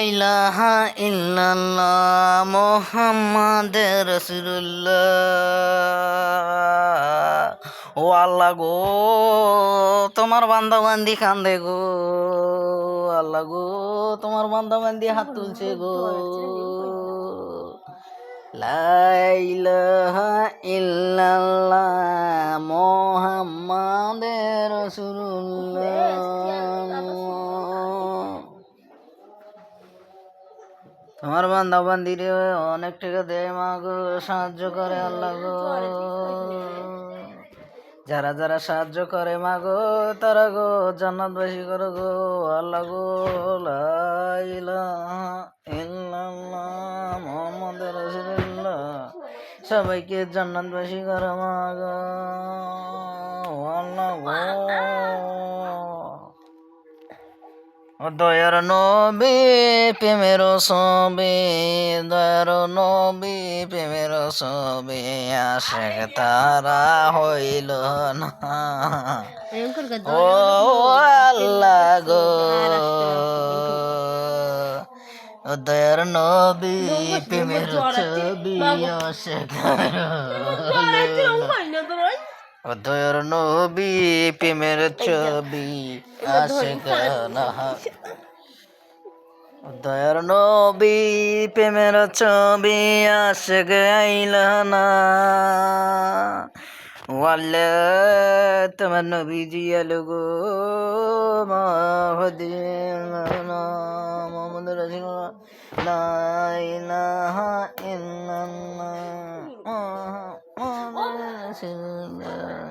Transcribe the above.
ইলাহা ইল্লাল্লাহ মুহাম্মাদুর রাসূলুল্লাহ। ও আল্লাহ গো, তোমার বান্দা বান্দি কান্দে গো। আল্লাহ গো, তোমার বান্দা বান্দি হাত তুলছে গো। লা ইলাহা ইল্লাল্লাহ মুহাম্মাদুর রাসূলুল্লাহ। তোমার বান্দা বান্দিরে অনেক টাকা দেয় মা গো, সাহায্য করে আল্লাহ গো। যারা যারা সাহায্য করে মা গো, তারা গো জান্নাতবাসী করো গো আল্লাহ গো। লা ইলাহা ইল্লাল্লাহ মুহাম্মাদুর রাসূলুল্লাহ। সবাইকে জান্নাতবাসী করো মা গো আল্লাহ গো। দয়ার নবী প্রেমের ছবি, দয়ার নবী প্রেমের ছবি, আশেক তারা হইল না। ও আল্লাহ গো, দয়ার নবী প্রেমের ছবি, আশেক দয়ার নবী প্রেমের ছবি, আশেক না। দয়ার নবী প্রেমের ছবি, আশেক আইল না। ওয়াল্লা তোমার নবীজি আলো গো মুহাম্মদ রাসূলুল্লাহ। লা ইলাহা ইল্লাল্লাহ মুহাম্মাদুর রাসূলুল্লাহ।